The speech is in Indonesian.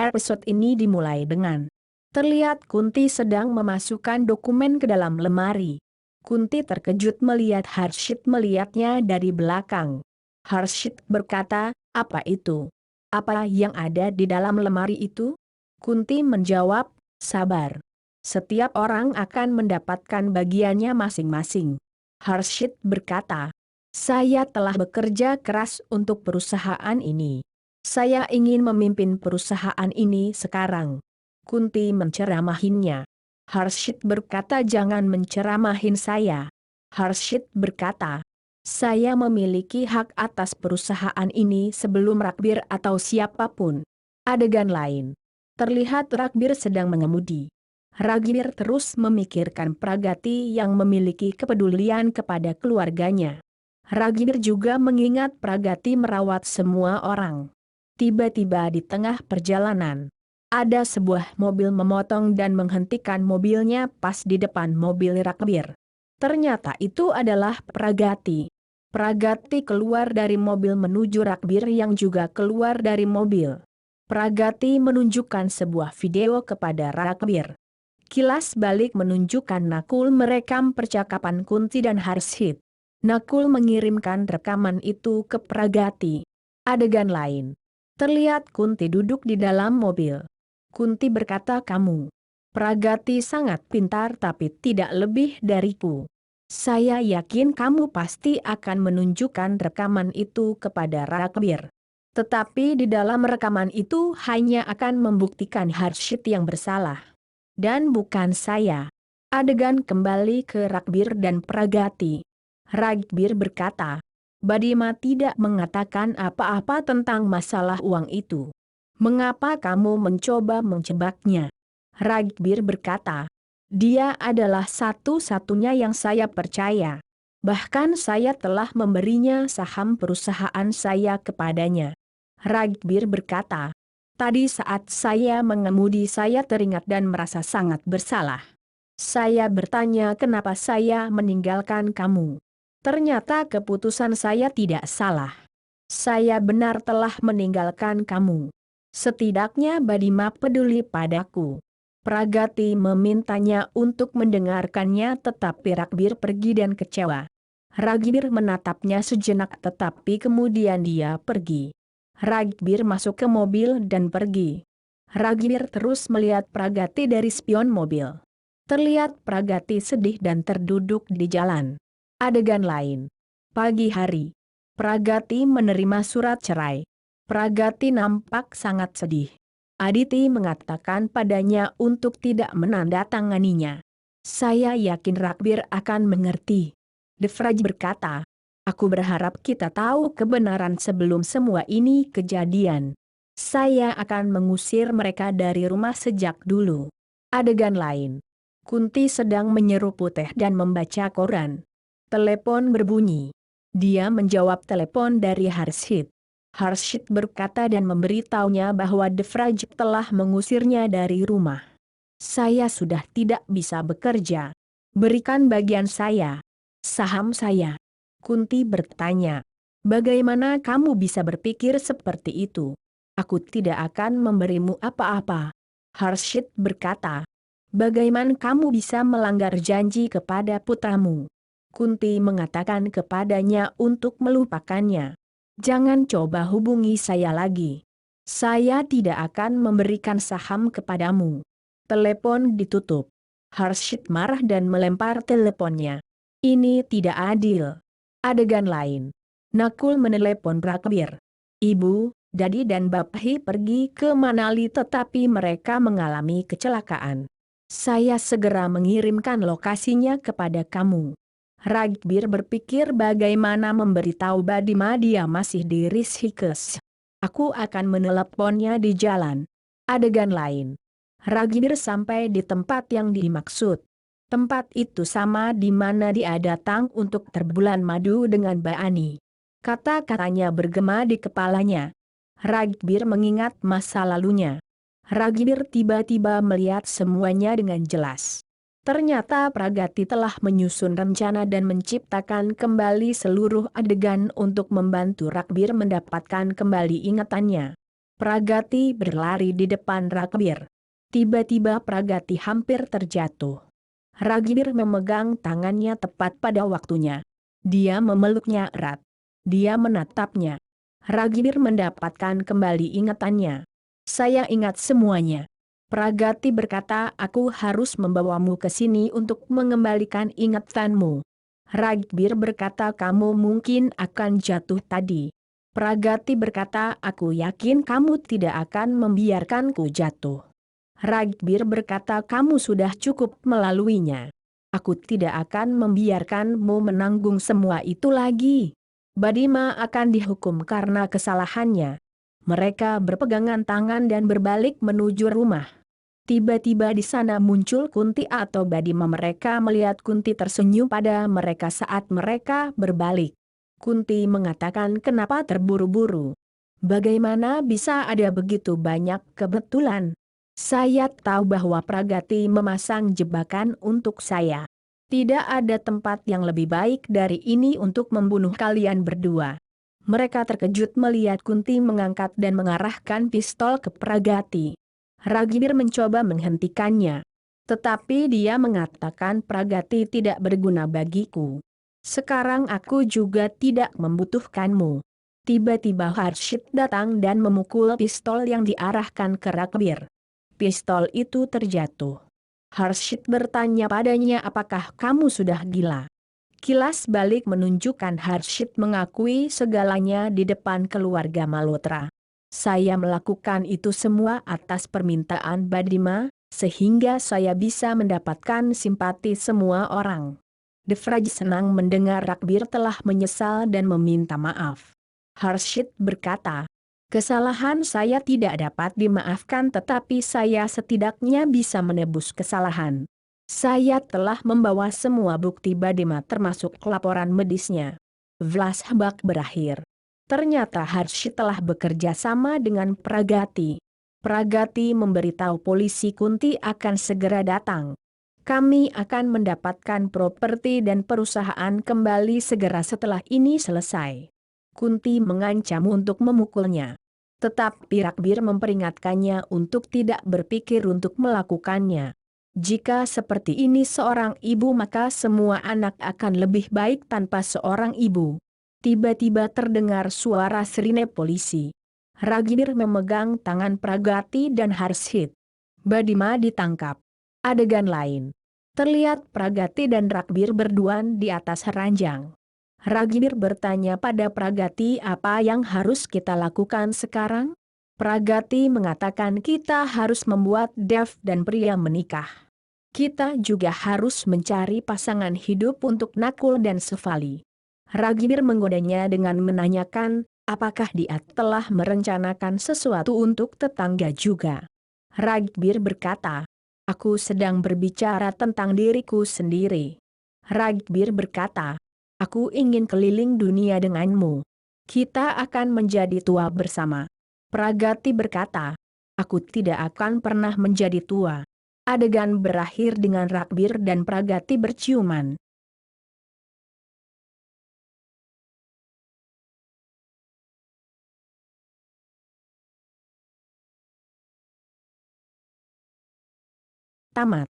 Episode ini dimulai dengan terlihat Kunti sedang memasukkan dokumen ke dalam lemari. Kunti terkejut melihat Harshit melihatnya dari belakang. Harshit berkata, "Apa itu? Apa yang ada di dalam lemari itu?" Kunti menjawab, "Sabar. Setiap orang akan mendapatkan bagiannya masing-masing." Harshit berkata, "Saya telah bekerja keras untuk perusahaan ini. Saya ingin memimpin perusahaan ini sekarang." Kunti menceramahinya. Harshit berkata, "Jangan menceramahin saya." Harshit berkata, "Saya memiliki hak atas perusahaan ini sebelum Rakbir atau siapapun." Adegan lain. Terlihat Rakbir sedang mengemudi. Rakbir terus memikirkan Pragati yang memiliki kepedulian kepada keluarganya. Rakbir juga mengingat Pragati merawat semua orang. Tiba-tiba di tengah perjalanan, ada sebuah mobil memotong dan menghentikan mobilnya pas di depan mobil Rakbir. Ternyata itu adalah Pragati. Pragati keluar dari mobil menuju Rakbir yang juga keluar dari mobil. Pragati menunjukkan sebuah video kepada Rakbir. Kilas balik menunjukkan Nakul merekam percakapan Kunti dan Harshit. Nakul mengirimkan rekaman itu ke Pragati. Adegan lain. Terlihat Kunti duduk di dalam mobil. Kunti berkata, "Kamu, Pragati sangat pintar tapi tidak lebih dariku. Saya yakin kamu pasti akan menunjukkan rekaman itu kepada Rakbir. Tetapi di dalam rekaman itu hanya akan membuktikan Harshit yang bersalah. Dan bukan saya." Adegan kembali ke Rakbir dan Pragati. Rakbir berkata, "Badima tidak mengatakan apa-apa tentang masalah uang itu. Mengapa kamu mencoba menjebaknya?" Rakbir berkata, "Dia adalah satu-satunya yang saya percaya. Bahkan saya telah memberinya saham perusahaan saya kepadanya." Rakbir berkata, "Tadi saat saya mengemudi saya teringat dan merasa sangat bersalah. Saya bertanya kenapa saya meninggalkan kamu. Ternyata keputusan saya tidak salah. Saya benar telah meninggalkan kamu. Setidaknya Badima peduli padaku." Pragati memintanya untuk mendengarkannya tetapi Rakbir pergi dan kecewa. Rakbir menatapnya sejenak tetapi kemudian dia pergi. Rakbir masuk ke mobil dan pergi. Rakbir terus melihat Pragati dari spion mobil. Terlihat Pragati sedih dan terduduk di jalan. Adegan lain. Pagi hari. Pragati menerima surat cerai. Pragati nampak sangat sedih. Aditi mengatakan padanya untuk tidak menandatanganinya. "Saya yakin Rakbir akan mengerti." Devraj berkata, "Aku berharap kita tahu kebenaran sebelum semua ini kejadian. Saya akan mengusir mereka dari rumah sejak dulu." Adegan lain. Kunti sedang menyeruput teh dan membaca koran. Telepon berbunyi. Dia menjawab telepon dari Harshit. Harshit berkata dan memberitahunya bahwa Devraj telah mengusirnya dari rumah. "Saya sudah tidak bisa bekerja. Berikan bagian saya. Saham saya." Kunti bertanya, "Bagaimana kamu bisa berpikir seperti itu? Aku tidak akan memberimu apa-apa." Harshit berkata, "Bagaimana kamu bisa melanggar janji kepada putramu?" Kunti mengatakan kepadanya untuk melupakannya. "Jangan coba hubungi saya lagi. Saya tidak akan memberikan saham kepadamu." Telepon ditutup. Harshit marah dan melempar teleponnya. "Ini tidak adil." Adegan lain. Nakul menelepon Rakbir. "Ibu, Dadi dan Baphi pergi ke Manali tetapi mereka mengalami kecelakaan. Saya segera mengirimkan lokasinya kepada kamu." Rakbir berpikir bagaimana memberitahu Badima dia masih di Rishikesh. "Aku akan meneleponnya di jalan." Adegan lain. Rakbir sampai di tempat yang dimaksud. Tempat itu sama di mana dia datang untuk terbulan madu dengan Baani. Kata-katanya bergema di kepalanya. Rakbir mengingat masa lalunya. Rakbir tiba-tiba melihat semuanya dengan jelas. Ternyata Pragati telah menyusun rencana dan menciptakan kembali seluruh adegan untuk membantu Rakbir mendapatkan kembali ingatannya. Pragati berlari di depan Ragbir. Tiba-tiba Pragati hampir terjatuh. Ragbir memegang tangannya tepat pada waktunya. Dia memeluknya erat. Dia menatapnya. Ragbir mendapatkan kembali ingatannya. Saya ingat semuanya. Pragati berkata, aku harus membawamu ke sini untuk mengembalikan ingatanmu. Ragbir berkata, kamu mungkin akan jatuh tadi. Pragati berkata, aku yakin kamu tidak akan membiarkanku jatuh. Ragbir berkata, kamu sudah cukup melaluinya. Aku tidak akan membiarkanmu menanggung semua itu lagi. Badima akan dihukum karena kesalahannya. Mereka berpegangan tangan dan berbalik menuju rumah. Tiba-tiba di sana muncul Kunti atau Badima. Mereka melihat Kunti tersenyum pada mereka saat mereka berbalik. Kunti mengatakan, kenapa terburu-buru? Bagaimana bisa ada begitu banyak kebetulan? Saya tahu bahwa Pragati memasang jebakan untuk saya. Tidak ada tempat yang lebih baik dari ini untuk membunuh kalian berdua. Mereka terkejut melihat Kunti mengangkat dan mengarahkan pistol ke Pragati. Ragbir mencoba menghentikannya. Tetapi dia mengatakan, Pragati tidak berguna bagiku. Sekarang aku juga tidak membutuhkanmu. Tiba-tiba Harshit datang dan memukul pistol yang diarahkan ke Ragbir. Pistol itu terjatuh. Harshit bertanya padanya, apakah kamu sudah gila? Kilas balik menunjukkan Harshit mengakui segalanya di depan keluarga Malhotra. Saya melakukan itu semua atas permintaan Badima, sehingga saya bisa mendapatkan simpati semua orang. Devraj senang mendengar Ragbir telah menyesal dan meminta maaf. Harshit berkata, kesalahan saya tidak dapat dimaafkan, tetapi saya setidaknya bisa menebus kesalahan. Saya telah membawa semua bukti Badima termasuk laporan medisnya. Flashback berakhir. Ternyata Harshit telah bekerja sama dengan Pragati. Pragati memberitahu polisi Kunti akan segera datang. Kami akan mendapatkan properti dan perusahaan kembali segera setelah ini selesai. Kunti mengancam untuk memukulnya. Tetapi Ragbir memperingatkannya untuk tidak berpikir untuk melakukannya. Jika seperti ini seorang ibu, maka semua anak akan lebih baik tanpa seorang ibu. Tiba-tiba terdengar suara sirine polisi. Ragbir memegang tangan Pragati dan Harshit. Badima ditangkap. Adegan lain. Terlihat Pragati dan Ragbir berduaan di atas ranjang. Ragbir bertanya pada Pragati, apa yang harus kita lakukan sekarang? Pragati mengatakan, kita harus membuat Dev dan Priya menikah. Kita juga harus mencari pasangan hidup untuk Nakul dan Sevali. Ragbir menggodanya dengan menanyakan, apakah dia telah merencanakan sesuatu untuk tetangga juga. Ragbir berkata, aku sedang berbicara tentang diriku sendiri. Ragbir berkata, aku ingin keliling dunia denganmu. Kita akan menjadi tua bersama. Pragati berkata, aku tidak akan pernah menjadi tua. Adegan berakhir dengan Ragbir dan Pragati berciuman. Tamat.